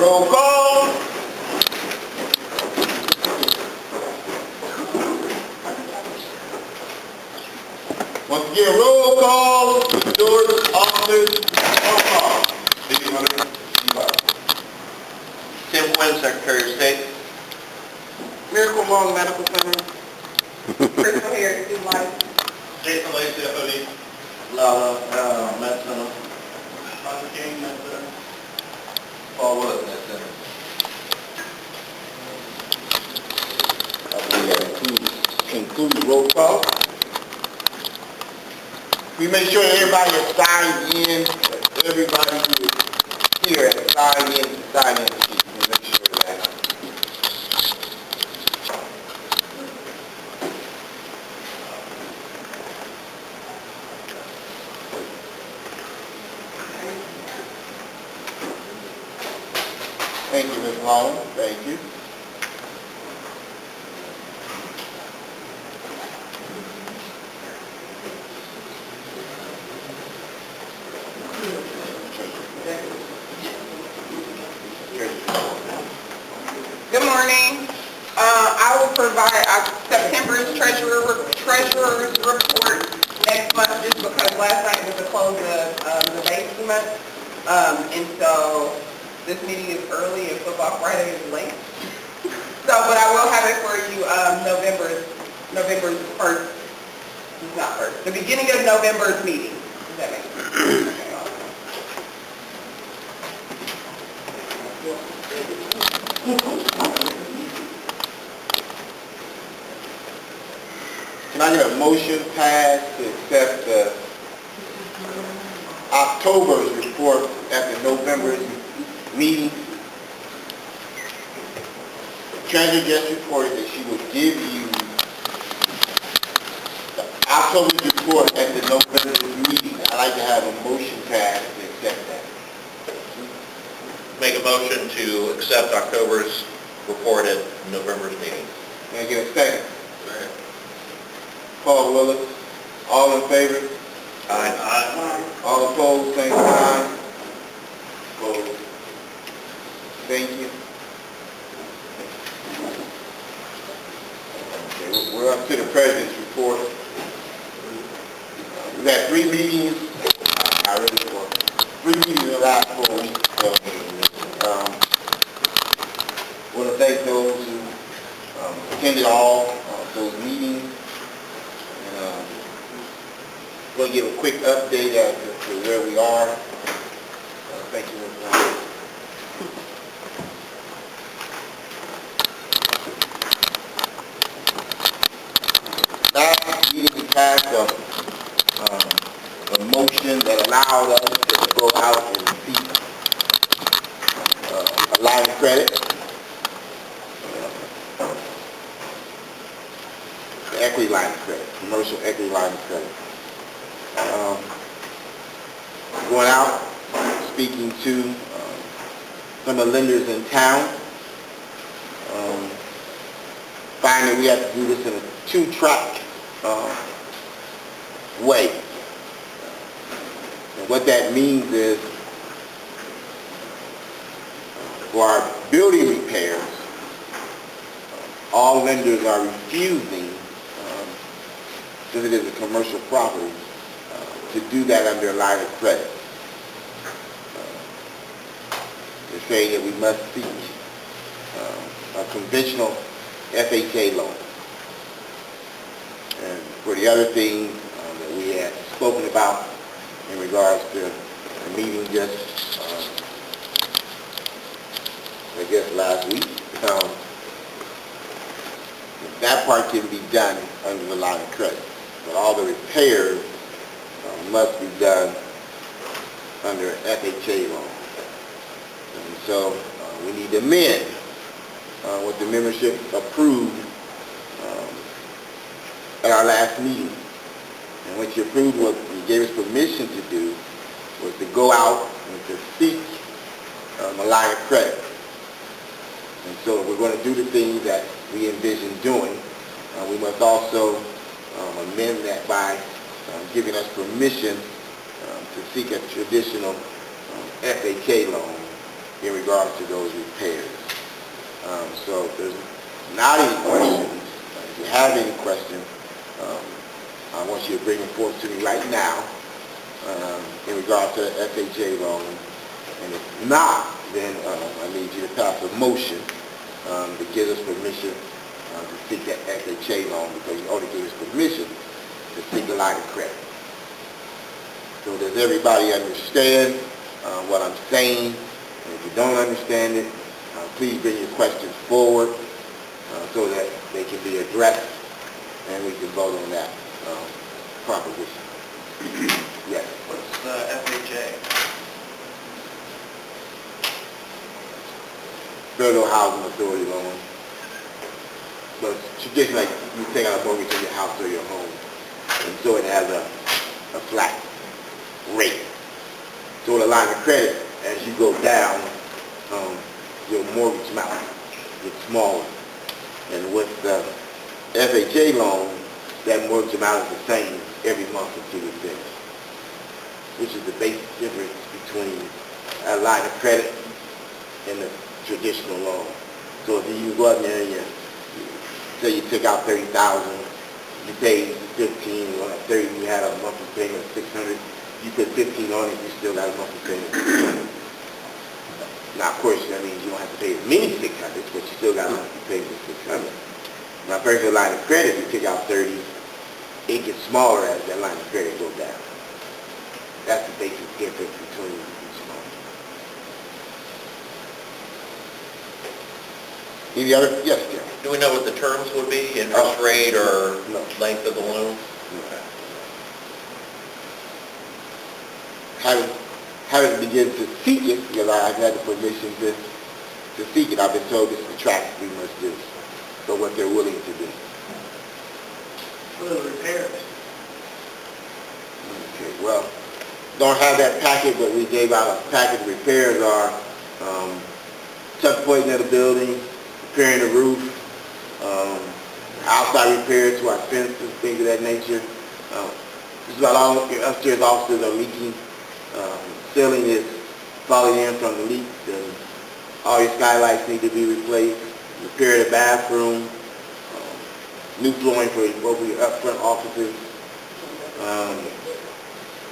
Roll call. Once again, roll call. Stewards, officers, roll call. Steve Hunter, Tim Quinn, Secretary of State. Miracle Long Medical Center. Crystal Harris, Student Life. Jason Lacey, FOD. Lala, Met Center. Dr. King, Med Center. Paul Willis, Met Center. I believe that concludes the roll call. We make sure everybody is signed in, that everybody who is here is signed in to sign in sheet. We make sure of that. Thank you, Ms. Long. Thank you. Good morning. I will provide September's treasurer's report next month just because last night was the close of the basement. And so this meeting is early and football Friday is late. So, but I will have it for you November's first, not first, the beginning of November's meeting. Does that make sense? Can I get a motion passed to accept October's report after November's meeting? The treasurer just reported that she will give you the October's report at the November's meeting. I'd like to have a motion passed to accept that. Make a motion to accept October's report at November's meeting. Can I get a second? Paul Willis, all in favor? Aye. All opposed, same sign. Opposed. Thank you. Okay, we're up to the president's report. We've had 3 meetings. I really want 3 meetings in the last 4 weeks. So, I want to thank those who attended all those meetings. We'll give a quick update as to where we are. Thank you, Ms. Brown. Last meeting we passed a motion that allowed us to go out and seek a line of credit. The equity line of credit, commercial equity line of credit. Going out, speaking to some of the lenders in town, finding we have to do this in a 2-track way. And what that means is, for our building repairs, all lenders are refusing, since it is a commercial property, to do that under a line of credit. They're saying that we must seek a conventional FHA loan. And for the other things that we had spoken about in regards to the meeting just, I guess last week, that part can be done under the line of credit. But all the repairs must be done under FHA loan. And so we need to amend what the membership approved at our last meeting. And what you approved, what you gave us permission to do, was to go out and to seek a line of credit. And so if we're going to do the things that we envision doing, we must also amend that by giving us permission to seek a traditional FHA loan in regards to those repairs. So if there's not any questions, if you have any questions, I want you to bring them forth to me right now in regards to the FHA loan. And if not, then I need you to pass a motion to give us permission to seek that FHA loan, because you only gave us permission to seek a line of credit. So does everybody understand what I'm saying? And if you don't understand it, please bring your questions forward so that they can be addressed and we can vote on that proposition. Yes. What's FHA? Federal Housing Authority loan. But traditionally, you take out a mortgage on your house or your home, and so it has a flat rate. So with a line of credit, as you go down, your mortgage amount gets smaller. And with the FHA loan, that mortgage amount is the same every month until you finish, which is the basic difference between a line of credit and the traditional loan. So if you go out there and you say you took out $30,000, you paid $15, or $30, you had a monthly payment of $600, you put $15 on it, you still got a monthly payment of $600. Now, of course, that means you don't have to pay as many $600s, but you still got a monthly payment of $600. Now, first, the line of credit, you take out $30, it gets smaller as that line of credit goes down. That's the basic difference between each loan. Any other? Yes, Jerry. Do we know what the terms would be, interest rate or No. length of the loan? Haven't begun to seek it, because I've had the permission to seek it. I've been told this is the track we must do, so what they're willing to do. What are the repairs? Okay, well, don't have that packet, but we gave out a packet. Repairs are touch pointing of the building, repairing the roof, outside repairs to our fences, things of that nature. Just about all your upstairs offices are leaking. Ceiling is falling in from the leaks, and all your skylights need to be replaced. Repair the bathroom, new flooring for both of your up front offices.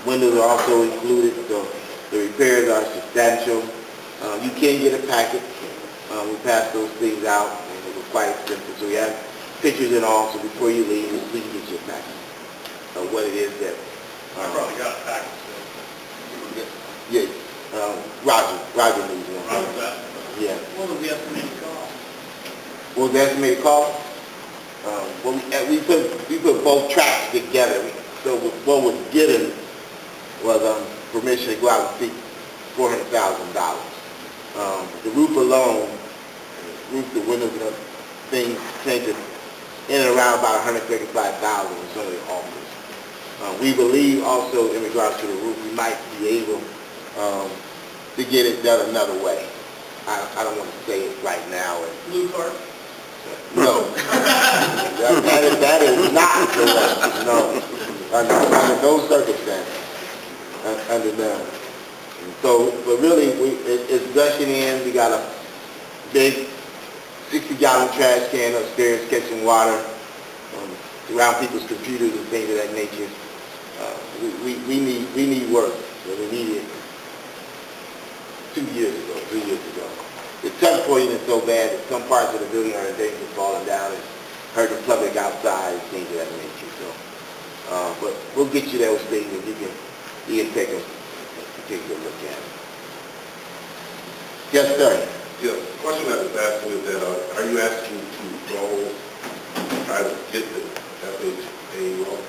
Windows are also included, so the repairs are substantial. You can get a packet. We pass those things out, and it was quite expensive. So we have pictures and all, so before you leave, please get your packet of what it is that... I probably got a package. Yeah, Roger needs one. Yeah. What was the estimated cost? What was the estimated cost? Well, we put both tracks together. So what was given was permission to go out and seek $400,000. The roof alone, the windows and other things, came to in and around about $135,000 in some of the offers. We believe also in regards to the roof, we might be able to get it done another way. I don't want to say it right now. Blue card? No. that is not the way. No. Under no circumstances. Under none. And so, but really, it's gushing in. We got a big 60-gallon trash can upstairs catching water around people's computers and things of that nature. We need work. So we needed 2 years ago, 3 years ago. The touch point is so bad that some parts of the building are in danger of falling down and hurt the public outside and things of that nature. So, but we'll get you those things and you can take a good look at it. Yes, sir. Yeah, the question I was asking is that, are you asking to go try to get the FHA loan?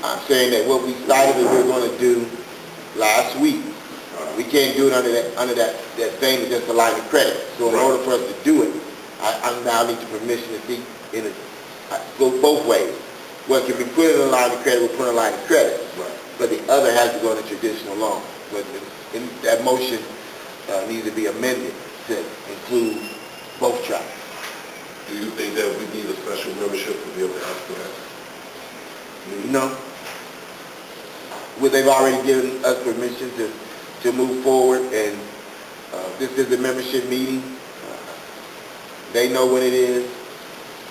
I'm saying that what we decided that we were going to do last week, we can't do it under that thing with just a line of credit. So in order for us to do it, I now need the permission to see go both ways. What can be put in a line of credit, we'll put in a line of credit. Right. But the other has to go in a traditional loan. But that motion needs to be amended to include both tracks. Do you think that we need a special membership to be able to ask for that? No. Well, they've already given us permission to move forward, and This is a membership meeting. They know what it is.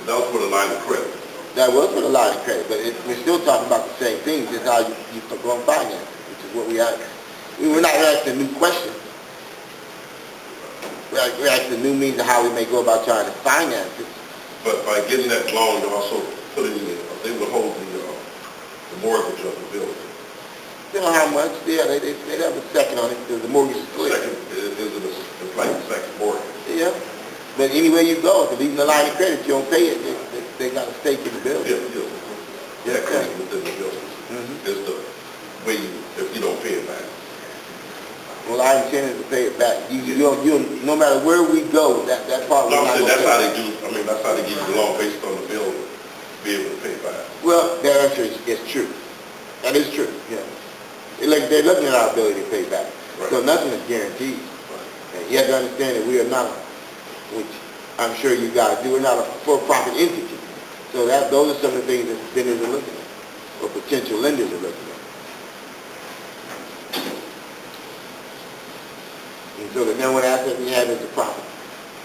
That was for the line of credit. That was for the line of credit, but we're still talking about the same thing. This is how you go and finance it, which is what we asked. We're not asking a new question. We're asking new means of how we may go about trying to finance it. But by getting that loan, you also put it in, they would hold the mortgage of the building. You know how much? Yeah, they have a second on it because the mortgage is clear. Second, it's like the second mortgage. Yeah. But anywhere you go, if you're leaving the line of credit, you don't pay it, they got a stake in the building. Yeah, equity within the building. Is the way if you don't pay it back. Well, I intended to pay it back. No matter where we go, that part. No, I'm saying that's how they do. I mean, that's how they give you the loan based on the building, be able to pay it back. Well, the answer is true. That is true. Yeah. They're looking at our ability to pay back. Right. So nothing is guaranteed. Right. And you have to understand that we are not, which I'm sure you guys do, we're not a for-profit entity. So those are some of the things that vendors are looking at, or potential lenders are looking at. And so the number one asset we have is the property,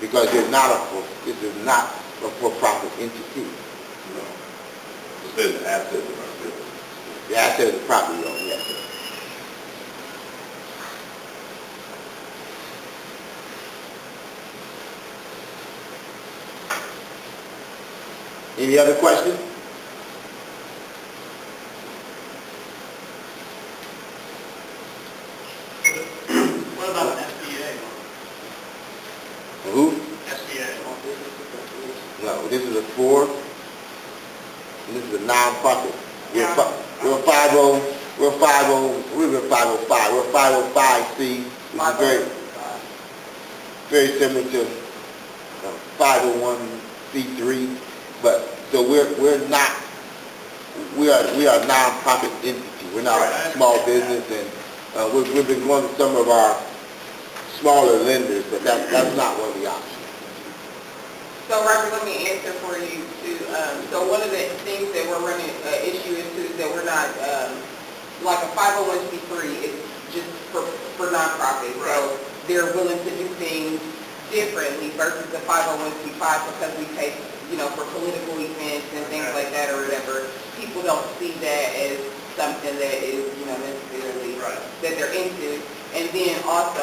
because this is not a for-profit entity. No. It's been the asset of our building. The asset is the property loan, yes, sir. Any other questions? What about SBA? Who? SBA. No, this is this is a non-profit. We're a 50, we're 50, we're 505. We're 505C, which is very similar to 501C3. But so we are a non-profit entity. We're not a small business, and we've been going to some of our smaller lenders, but that's not one of the options. So, Robert, let me answer for you too. So one of the things that we're running issue is too, that we're not like a 501c3 is just for nonprofit. Right. So they're willing to do things differently versus the 501c5 because we take, for political events and things like that or whatever. People don't see that as something that is, necessarily that they're into. And then also,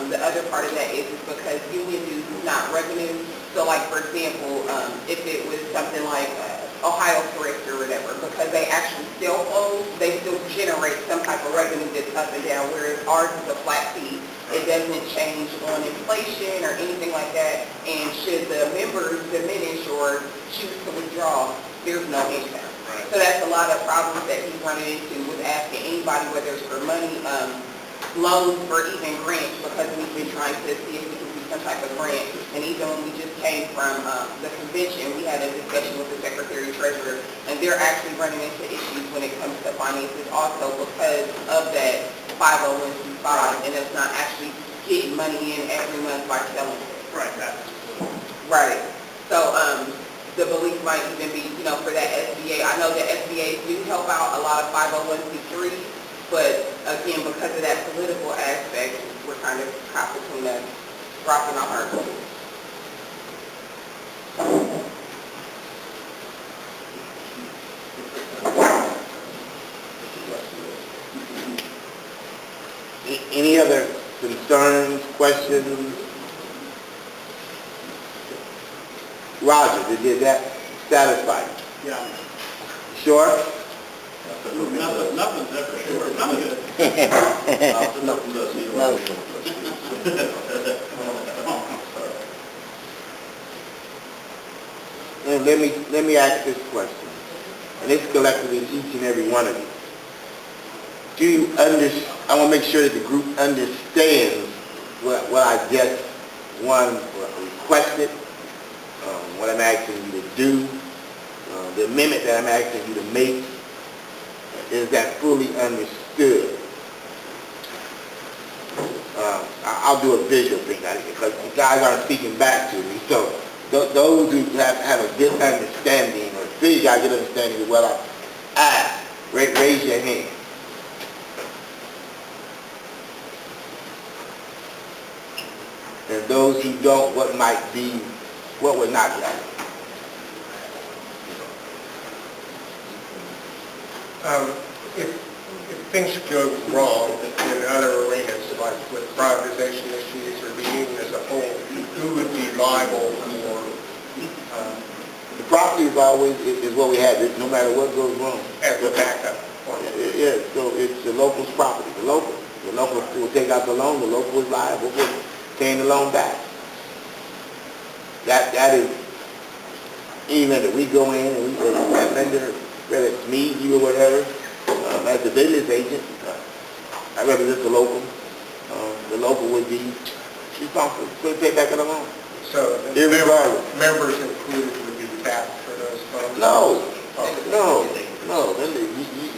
the other part of that is because union dues is not revenue. So like, for example, if it was something like Ohio Thrift or whatever, because they actually sell clothes, they still generate some type of revenue that's up and down, whereas ours is a flat fee. It doesn't change on inflation or anything like that. And should the members diminish or choose to withdraw, there's no impact. Right. So that's a lot of problems that he's running into with asking anybody, whether it's for money, loans, or even grants, because we've been trying to see if we can do some type of grant. And even when we just came from the convention, we had a discussion with the Secretary Treasurer, and they're actually running into issues when it comes to finances also because of that 501c5, and it's not actually getting money in every month by selling it. Right. Right. So the belief might even be, for that SBA. I know that SBA do help out a lot of 501c3s, but again, because of that political aspect, we're kind of caught between a rock and a hard place. Any other concerns, questions? Roger, did that satisfy you? Yeah. Sure? Nothing's ever sure. Nothing good. Nothing does either. No. And let me ask this question, and it's collectively each and every one of you. Do you understand? I want to make sure that the group understands what I just requested, what I'm asking you to do, the amendment that I'm asking you to make. Is that fully understood? I'll do a visual thing because you guys aren't speaking back to me. So those who have a good understanding or feel you got a good understanding of what I asked, raise your hand. And those who don't, what would not be. If things go wrong in other arenas, like with privatization issues or the union as a whole, who would be liable for, The property is always, is what we have, no matter what goes wrong. as a backup point? Yeah, so it's the local's property, the local will take out the loan, the local is liable for paying the loan back. That is, even if we go in and that lender, whether it's me, you or whatever, as a business agent, I represent the local would be responsible for the payback of the loan. So the Irregardless. members included would be tapped for those funds? No, then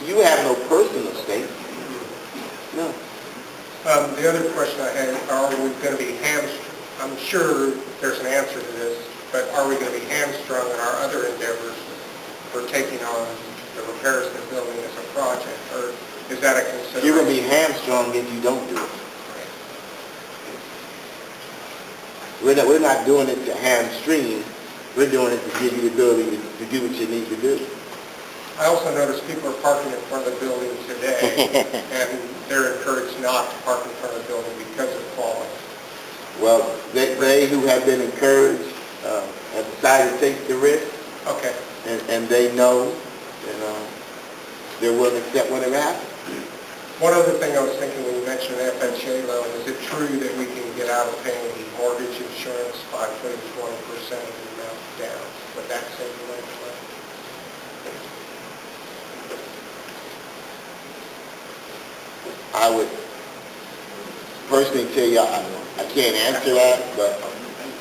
you have no personal stake. No. The other question I had, are we going to be hamstrung? I'm sure there's an answer to this, but are we going to be hamstrung in our other endeavors for taking on the repairs of the building as a project, or is that a consideration? You're going to be hamstrung if you don't do it. We're not doing it to hamstring. We're doing it to give you the ability to do what you need to do. I also noticed people are parking in front of the building today, and they're encouraged not to park in front of the building because of quality. Well, they who have been encouraged have decided to take the risk, Okay. and they know, they're willing to accept whatever happens. One other thing I was thinking when you mentioned FHA loan, is it true that we can get out of paying mortgage insurance by putting 20% of the amount down? Would that save you money? I would personally tell you, I can't answer that, but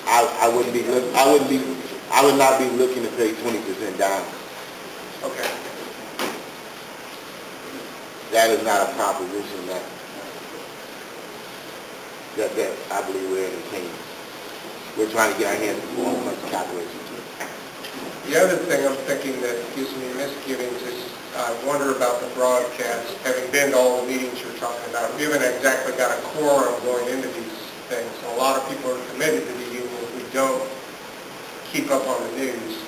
I would not be looking to pay 20% down. Okay. That is not a proposition that I believe we're entertaining. We're trying to get our hands on as much calculation to it. The other thing I'm thinking that gives me misgivings is I wonder about the broadcast. Having been to all the meetings you're talking about, we haven't exactly got a quorum going into these things. A lot of people are committed to the union who don't keep up on the news.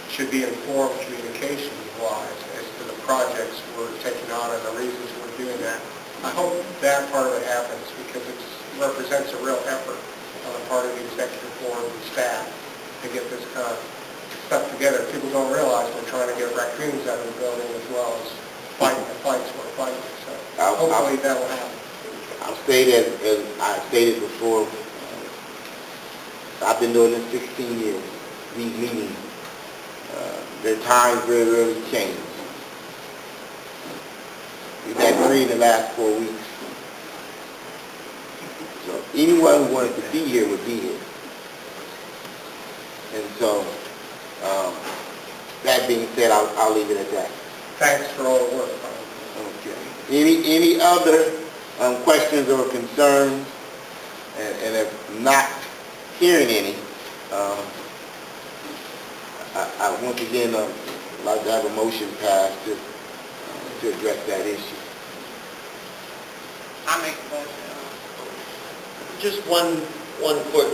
Should be informed communication-wise as to the projects we're taking on and the reasons we're doing that. I hope that part of it happens because it represents a real effort on the part of the executive board and staff to get this kind of stuff together. People don't realize we're trying to get raccoons out of the building as well as fighting the fights we're fighting. So hopefully that will happen. I'll state as I stated before, I've been doing this 16 years, these meetings. Their times very rarely change. We've had 3 in the last 4 weeks. So anyone who wanted to be here would be here. And so, that being said, I'll leave it at that. Thanks for all the work. Okay. Any other questions or concerns? And if not hearing any, I once again like to have a motion passed to address that issue. I make a motion. Just one quick,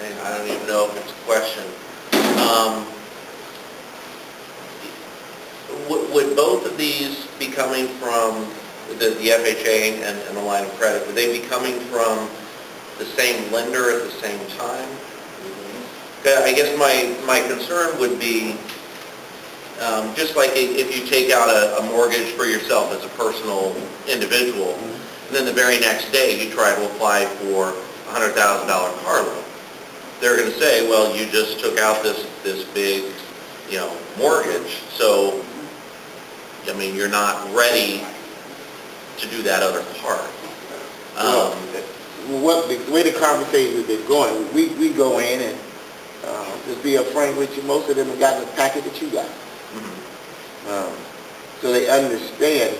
and I don't even know if it's a question. Would both of these be coming from the FHA and the line of credit, would they be coming from the same lender at the same time? I guess my concern would be, just like if you take out a mortgage for yourself as a personal individual, and then the very next day you try to apply for a $100,000 car loan, they're going to say, well, you just took out this big, mortgage, so, I mean, you're not ready to do that other part. The way the conversation has been going, we go in and just be upfront with you, most of them have gotten the packet that you got. So they understand,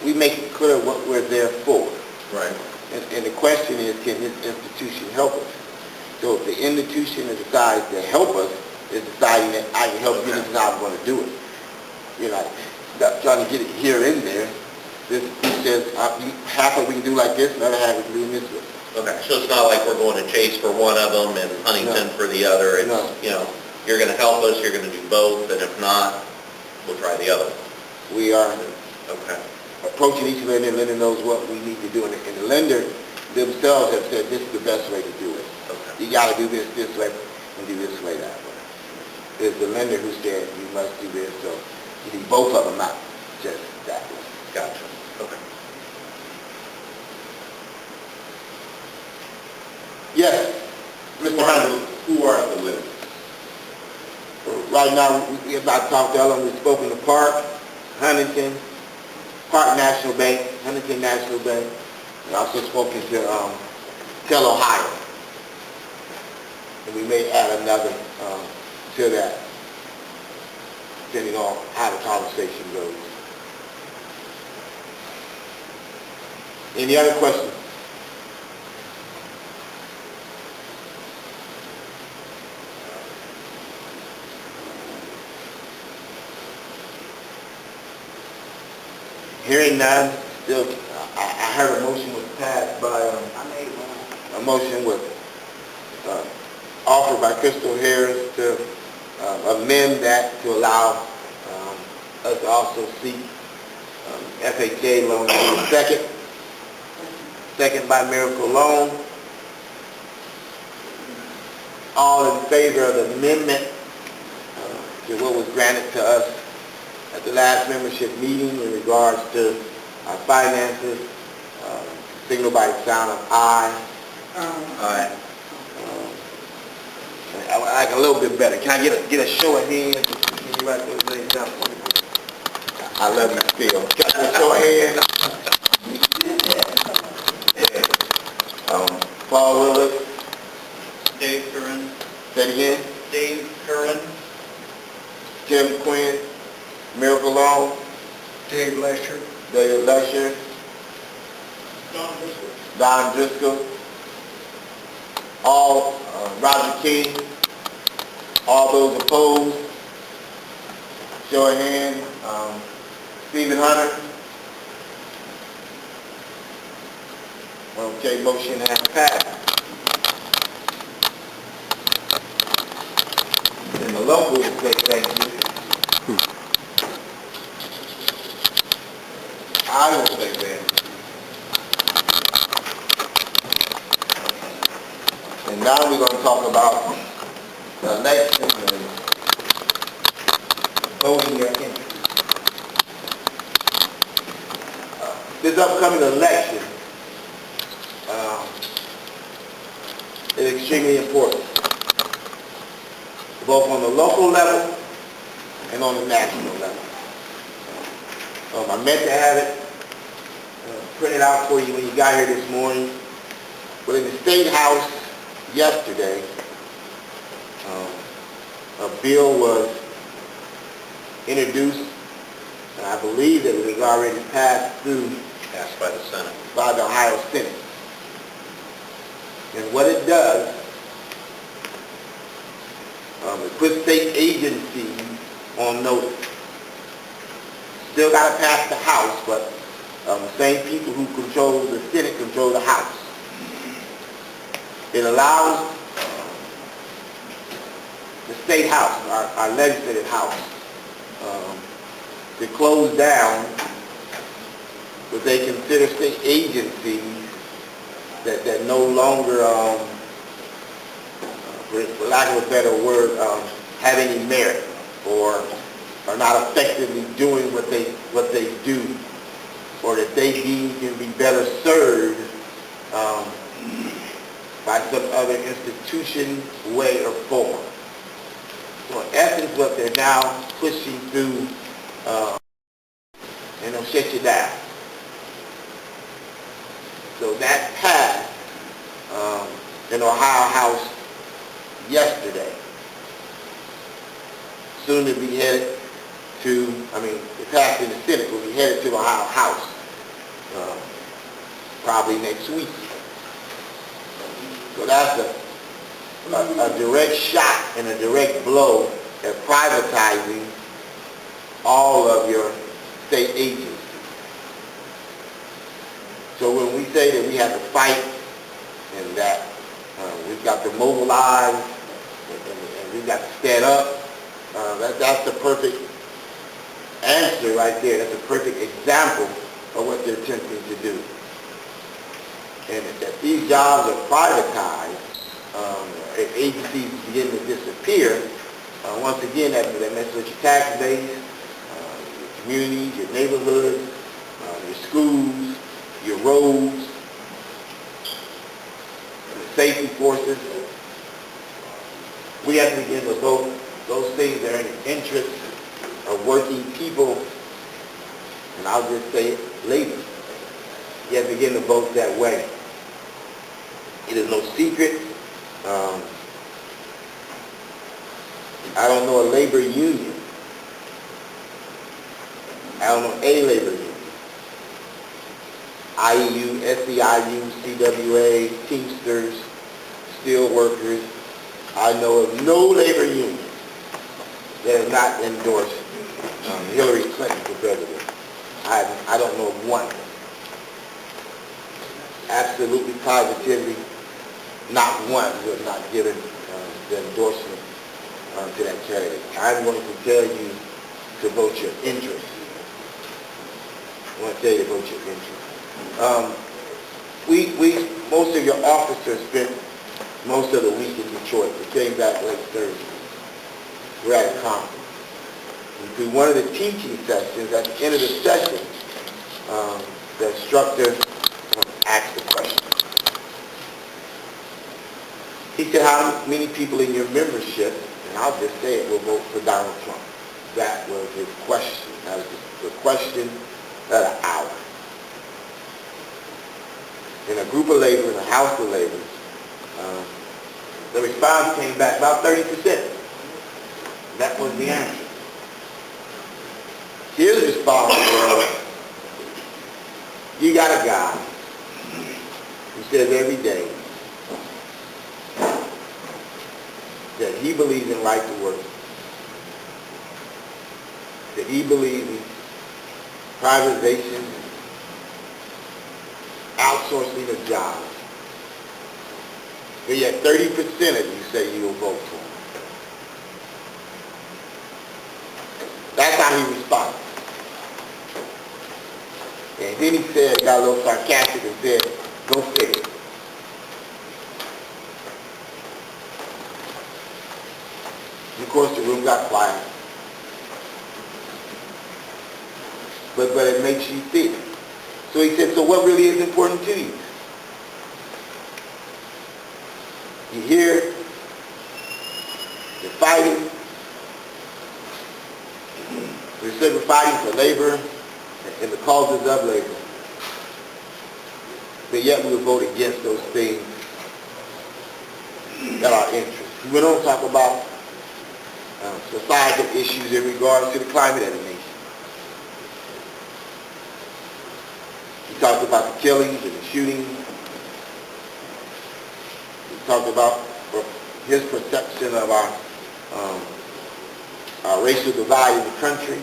we make it clear what we're there for. Right. And the question is, can this institution help us? So if the institution decides to help us, is deciding that I can help you, this is how I'm going to do it. You're not trying to get it here and there. This says, half of it we can do like this, another half we can do this way. Okay, so it's not like we're going to Chase for one of them and Huntington No. for the other. It's, No. you know, you're going to help us, you're going to do both, and if not, we'll try the other one. We are Okay. approaching each lender, and lender knows what we need to do, and the lender themselves have said this is the best way to do it. Okay. You gotta do this way, and do this way that way. It's the lender who said you must do this, so you need both of them, not just that way. Gotcha. Okay. Yes, Mr. Hunter. Who are the lenders? Right now, we about to talk to Ellen, we've spoken to Park, Huntington, Park National Bank, Huntington National Bank, and also spoken to Tel Ohio. And we may add another to that, depending on how the conversation goes. Any other questions? Hearing none, still, I heard a motion was passed by, I made one. a motion was offered by Crystal Harris to amend that to allow us to also seek FHA loan in a second. Second by Miracle Loan. All in favor of the amendment to what was granted to us at the last membership meeting in regards to our finances, signal by the sound of aye. Aye. I would like a little bit better. Can I get a show of hands? Can you write those things down for me? I love you still. Can I get a show of hands? Paul Willard, Dave Curran. say it again. Dave Curran. Tim Quinn, Miracle Loan, Dave Lesher. David Lusher, Don Driscoll, all, Roger King, all those opposed, show of hands, Stephen Hunter. Okay, motion has passed. And the local will say thank you. I will say that. And now we're going to talk about the election and voting your interest. This upcoming election is extremely important, both on the local level and on the national level. I meant to have it printed out for you when you got here this morning, but in the State House yesterday, a bill was introduced, and I believe that it was already passed through Passed by the Senate. by the Ohio Senate. And what it does, it puts state agencies on notice. Still got to pass the House, but the same people who control the Senate control the House. It allows the State House, our legislative House, to close down what they consider state agencies that no longer, for lack of a better word, have any merit or are not effectively doing what they do, or that they deem can be better served by some other institution, way, or form. So in essence, what they're now pushing through, and they'll shut you down. So that passed in Ohio House yesterday. Soon to be headed to, it passed in the Senate, will be headed to the Ohio House probably next week. So that's a direct shot and a direct blow at privatizing all of your state agencies. So when we say that we have to fight and that we've got to mobilize and we've got to stand up, that's the perfect answer right there. That's a perfect example of what they're attempting to do. And if these jobs are privatized, if agencies begin to disappear, once again, that messes with your tax base, your communities, your neighborhoods, your schools, your roads, the safety forces. We have to begin to vote those things that are in the interest of working people, and I'll just say it, labor. You have to begin to vote that way. It is no secret. I don't know a labor union. I don't know a labor union. IEU, SEIU, CWA, Teamsters, Steel Workers. I know of no labor union that has not endorsed Hillary Clinton for president. I don't know of one. Absolutely, positively, not one who has not given the endorsement to that candidate. I'm going to tell you to vote your interest. I want to tell you to vote your interest. Most of your officers spent most of the week in Detroit. We came back late Thursday. We're at a conference. And through one of the teaching sessions, at the end of the session, the instructor asked the question. He said, how many people in your membership, and I'll just say it, will vote for Donald Trump? That was his question. That was the question of the hour. In a group of laborers, a house of laborers, the response came back about 30%. That was the answer. His response was, you got a guy who says every day that he believes in right to work, that he believes in privatization, outsourcing of jobs. But yet 30% of you say you will vote for him. That's how he responded. And then he said, got a little sarcastic and said, go figure. And of course the room got quiet. But it makes you think. So he said, so what really is important to you? You hear, you're fighting. We said we're fighting for labor and the causes of labor. But yet we will vote against those things that are interest. We don't talk about societal issues in regards to the climate of the nation. We talked about the killings and the shootings. We talked about his perception of our racial divide in the country.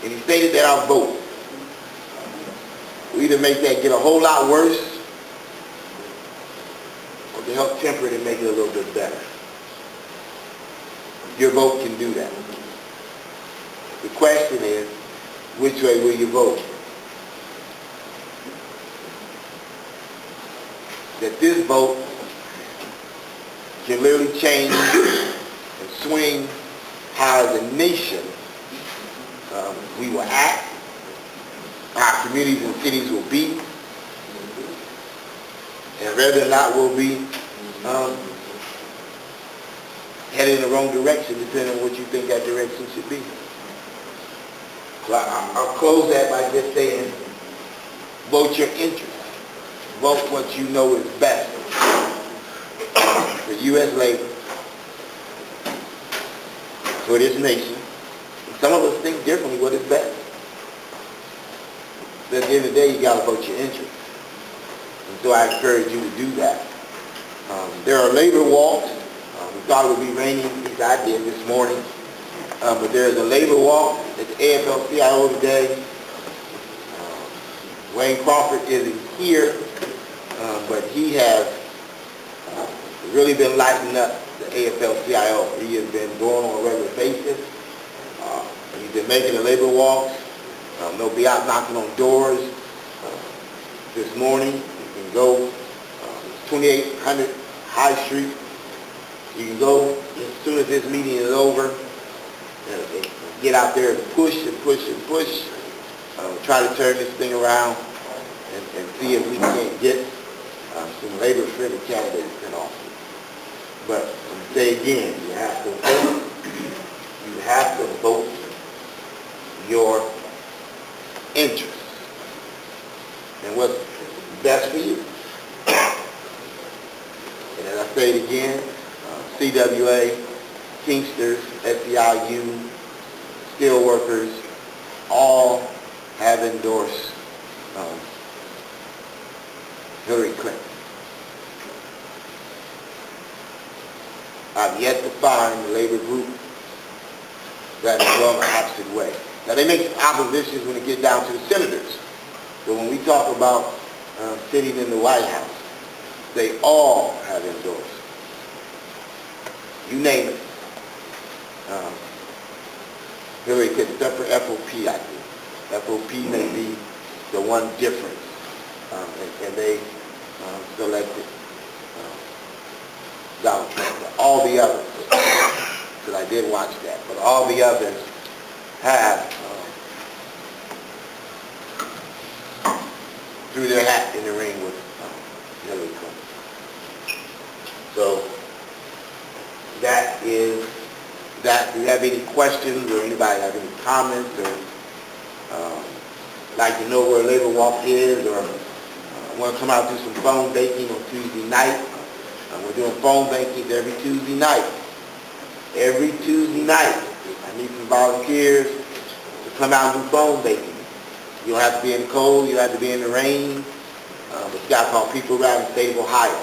And he stated that our vote will either make that get a whole lot worse or to help temper it and make it a little bit better. Your vote can do that. The question is, which way will you vote? That this vote can literally change and swing how as a nation we will act, our communities and cities will be, and whether or not we'll be headed in the wrong direction, depending on what you think that direction should be. So I'll close that by just saying, vote your interest. Vote what you know is best for U.S. labor, for this nation. And some of us think differently what is best. But at the end of the day, you got to vote your interest. And so I encourage you to do that. There are labor walks. We thought it would be raining, at least I did this morning. But there's a labor walk at the AFL-CIO today. Wayne Crawford isn't here, but he has really been lighting up the AFL-CIO. He has been going on a regular basis. He's been making the labor walks. They'll be out knocking on doors. This morning, you can go 2800 High Street. You can go as soon as this meeting is over. Get out there and push and push and push. Try to turn this thing around and see if we can't get some labor-friendly candidates in office. But I'm say again, you have to vote. You have to vote your interests and what's best for you. And as I say it again, CWA, Teamsters, SEIU, Steelworkers, all have endorsed Hillary Clinton. I've yet to find a labor group that is going the opposite way. Now they make some oppositions when it gets down to the senators. But when we talk about sitting in the White House, they all have endorsed. You name it. Hillary Clinton, except for FOP, I think. FOP may be the one difference. And they selected Donald Trump. But all the others, because I did watch that, but all the others have threw their hat in the ring with Hillary Clinton. So that is that. Do you have any questions or anybody have any comments or like to know where Labor Walk is or want to come out and do some phone banking on Tuesday night? We're doing phone bankings every Tuesday night. Every Tuesday night. I need some volunteers to come out and do phone banking. You don't have to be in the cold, you don't have to be in the rain. It's got called people around the state of Ohio.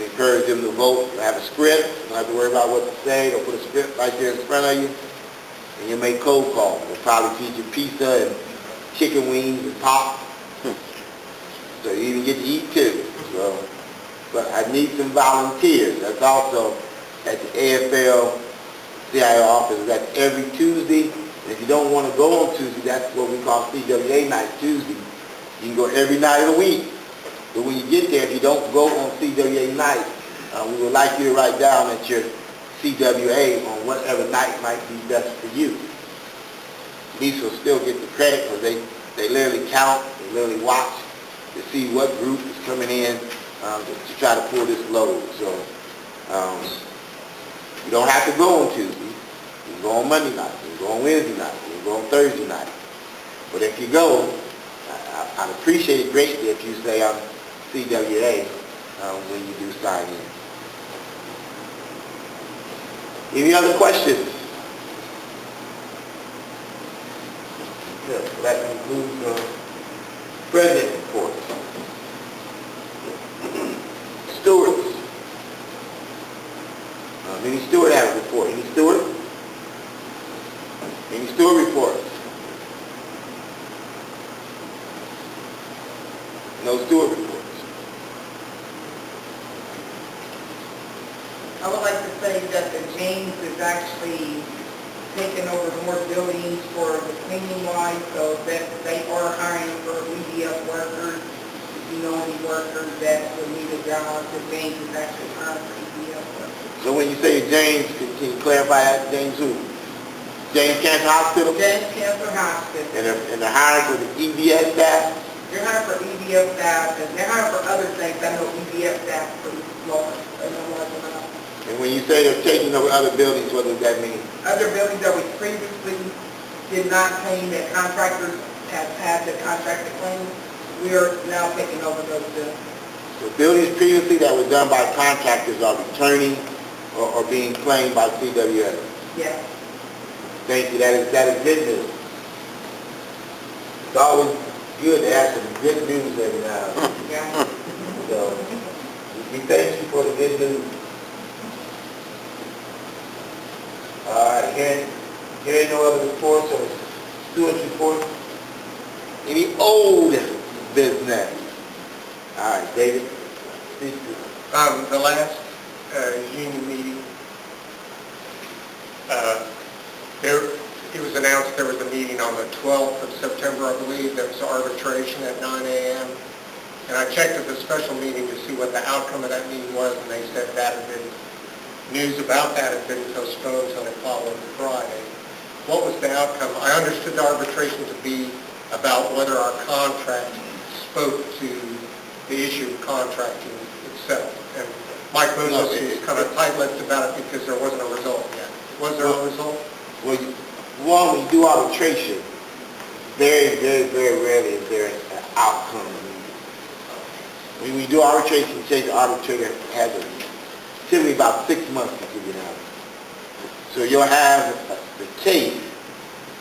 Encourage them to vote. You have a script. You don't have to worry about what to say. They'll put a script right there in front of you. And you make cold calls. They'll probably feed you pizza and chicken wings and pop. So you even get to eat too. So, but I need some volunteers. That's also at the AFL-CIO office. That's every Tuesday. And if you don't want to go on Tuesday, that's what we call CWA night, Tuesday. You can go every night of the week. But when you get there, if you don't go on CWA night, we would like you to write down at your CWA on whatever night might be best for you. At least we'll still get the credit because they literally count, they literally watch to see what group is coming in to try to pull this load. So you don't have to go on Tuesday. You can go on Monday night, you can go on Wednesday night, you can go on Thursday night. But if you go, I'd appreciate it greatly if you say I'm CWA when you do sign in. Any other questions? Good. So that concludes the President report. Stewards. Any steward have a report? Any steward? Any steward reports? No steward reports. I would like to say that the James is actually taking over more buildings for the cleaning wise, so that they are hiring for EDF workers. If you know any workers that would need a job, the James is actually hiring for EDF workers. So when you say James, can you clarify that? James who? James Cancer Hospital? James Cancer Hospital. And they're hiring for the EDS staff? They're hiring for EDF staff, and they're hiring for other things. I know EDF staff for Lawrence. I know what I'm. And when you say they're taking over other buildings, what does that mean? Other buildings that we previously did not clean, that contractors have had the contract to clean, we are now taking over those buildings. So buildings previously that were done by contractors are returning or being claimed by CWA? Yes. Thank you. That is good news. It's always good to have some good news every now and then. Yeah. So we thank you for the good news. All right, hearing no other reports or steward's report, Any old business? All right, David. Please do. The last union meeting, it was announced there was a meeting on the 12th of September, I believe. There was arbitration at 9 a.m. And I checked at the special meeting to see what the outcome of that meeting was, and they said that had been, news about that had been postponed until the following Friday. What was the outcome? I understood the arbitration to be about whether our contract spoke to the issue of contracting itself. And Mike Moses was kind of tight-lipped about it because there wasn't a result yet. Was there a result? Well, when you do arbitration, very, very, very rarely is there an outcome. When we do arbitration, say the arbitrator has typically about 6 months to figure it out. So you'll have the case,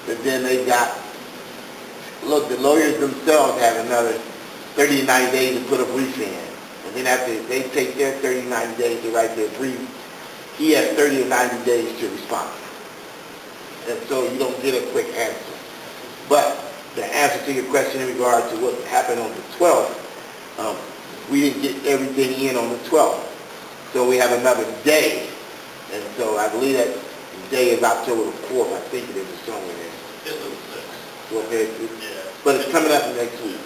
but then they got, look, the lawyers themselves have another 30 to 90 days to put a brief in. And then after they take their 30 to 90 days to write their brief, he has 30 to 90 days to respond. And so you don't get a quick answer. But the answer to your question in regard to what happened on the 12th, we didn't get everything in on the 12th. So we have another day. And so I believe that the day is October the 4th. I think it is somewhere there. It's the 6th. So, okay, but it's coming up next week.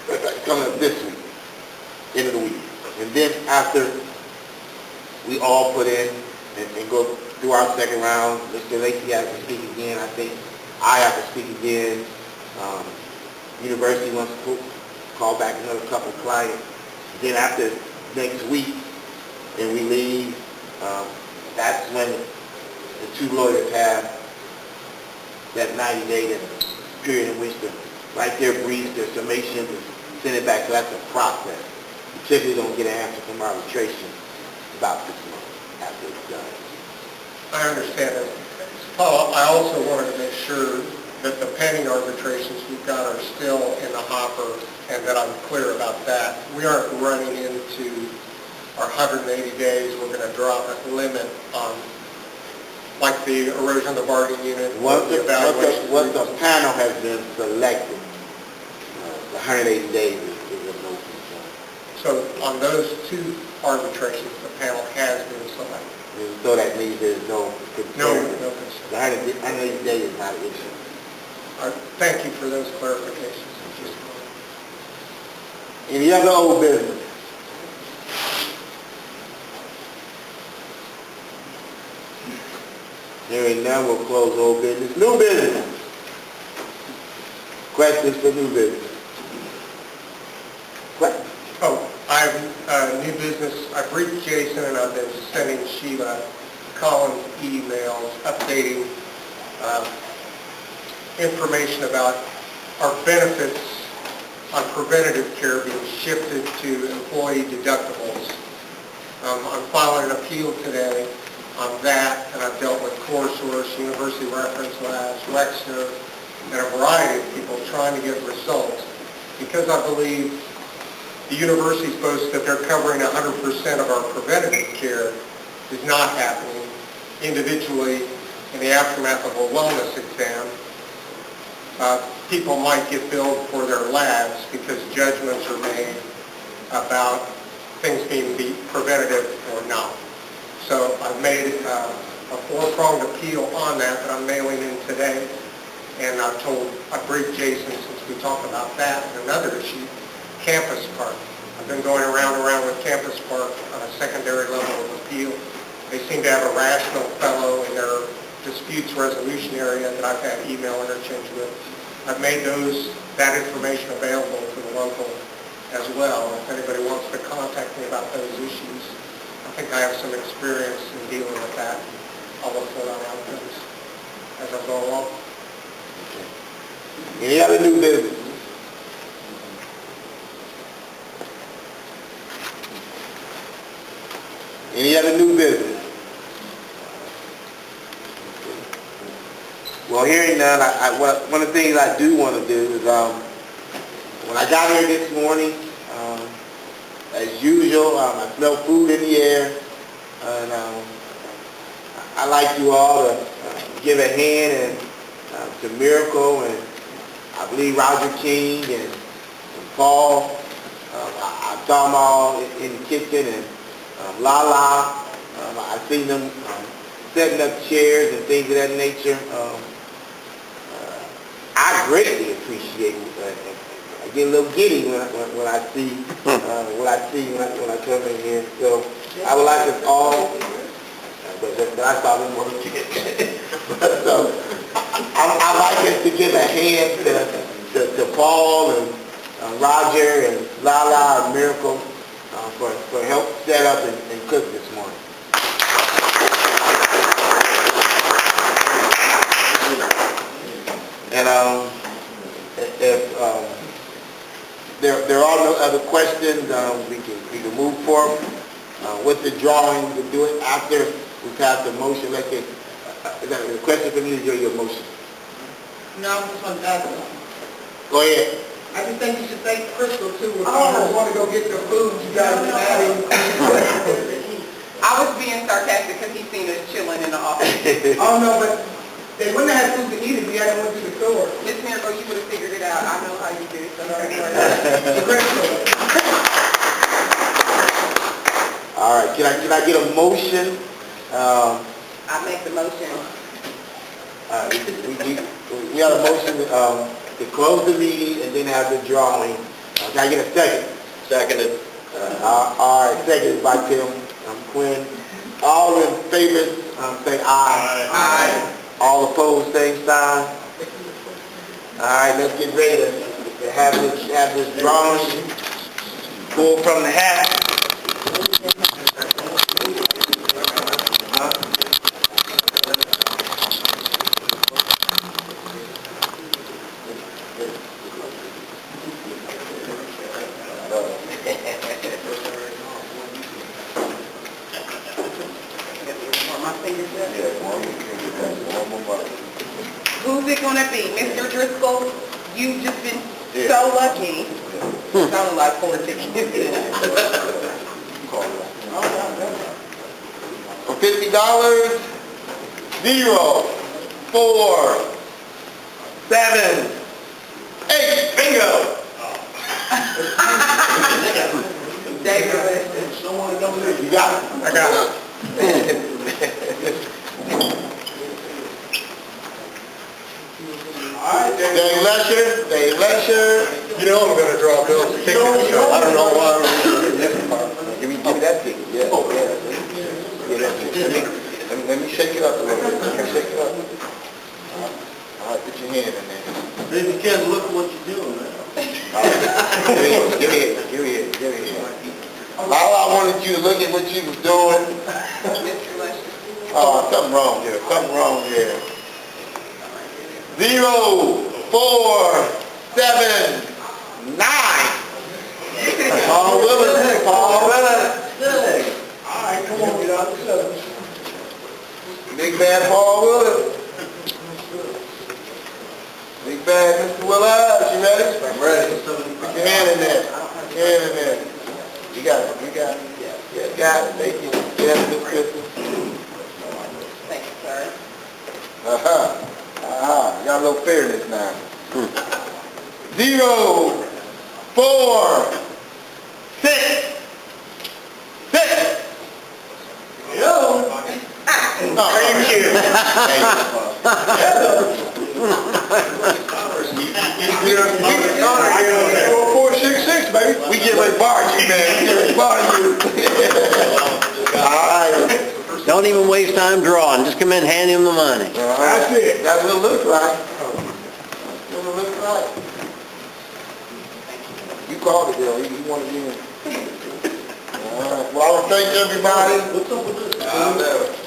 It's coming up this week, end of the week. And then after we all put in and go through our second round, Mr. Lacey has to speak again. I think I have to speak again. University wants to call back another couple clients. Then after next week, and we leave, that's when the two lawyers have that 90-day period in which to write their briefs, their summations, and send it back. So that's a process. You typically don't get an answer from arbitration about 6 months after it's done. I understand it. Paul, I also wanted to make sure that the pending arbitrations we've got are still in the hopper, and that I'm clear about that. We aren't running into our 180 days. We're going to drop a limit on, like the erosion of the bargaining unit, Once the evaluation. the panel has been selected, the 180 days is of no concern. So on those two arbitrations, the panel has been selected. And so that means there's no concern. No concern. The 180 days is not an issue. All right, thank you for those clarifications. Any other old business? Hearing none, we'll close old business. New business. Questions for new business? Questions? Oh, I have new business. I briefed Jason, and I've been sending Sheila Collins emails updating information about our benefits on preventative care being shifted to employee deductibles. I'm filing an appeal today on that, and I've dealt with CoreSource, University Reference Labs, Wexner, and a variety of people trying to get results, because I believe the universities boast that they're covering 100% of our preventative care is not happening. Individually, in the aftermath of a wellness exam, people might get billed for their labs because judgments are made about things being preventative or not. So I've made a four-pronged appeal on that I'm mailing in today, and I briefed Jason since we talked about that and another issue, Campus Park. I've been going around with Campus Park on a secondary level of appeal. They seem to have a rational fellow in their disputes resolution area that I've had email interchange with. I've made that information available to the local as well. If anybody wants to contact me about those issues, I think I have some experience in dealing with that. I'll look for that outcomes as I go along. Any other new business? Any other new business? Well, hearing none, one of the things I do want to do is, when I got here this morning, as usual, I smell food in the air, and I like you all to give a hand to Miracle, and I believe Roger King and Paul, I saw them all in the kitchen, and Lala, I seen them setting up chairs and things of that nature. I greatly appreciate it. I get a little giddy when I see when I come in here. So I would like us all, but I saw them working. So I like us to give a hand to Paul and Roger and Lala and Miracle for help set up and cook this morning. And if there are no other questions, we can move forward with the drawing. We can do it after we pass the motion. Let's get the question for me is your motion. No, I just want to ask one. Go ahead. I just think you should thank Crystal too. If I want to go get the food, you guys are adding. I was being sarcastic because he's seen us chilling in the office. Oh, no, but they wouldn't have had food to eat if you hadn't went to the store. Miss Miracle, you would have figured it out. I know how you do, so don't worry. All right. Can I get a motion? I make the motion. We have a motion to close the meeting and then have the drawing. Can I get a second? Seconded. All right, seconded by Tim Quinn. All in favor, say aye. Aye. All opposed, same sign. All right, let's get ready to have this drawing pulled from the hat. Who's it gonna be? Mr. Driscoll? You've just been so lucky. Sounded like 46. For $50, 0, 4, 7, 8, bingo! David, listen. You got it? I got it. Dave Lesher. You know I'm going to draw bills. I don't know why. Give me that thing. Yeah. Let me shake it up a little bit. Let me shake it up. All right, put your hand in there. Baby Ken, look what you're doing now. All right. Give me it. All I wanted you to look at what you was doing. Mr. Lesher. Oh, something wrong here. 0, 4, 7, 9. Paul Willis. All right, come on, get out of the Big bad Paul Willis. Big bad Mr. Willis. You ready? I'm ready. Put your hand in there. You got it. Yeah, got it. Thank you. Yes, Miss Crystal. Thank you, sir. You got a little fairness now. 0, 4, 6. Thank you. You're 466, baby. We get ready to bar you, man. We get ready to bar you. All right. Don't even waste time drawing, just come in and hand him the money. That's it. That's what it looks like. You called it, Bill. You want to be in. All right. Well, I want to thank everybody. What's up with this?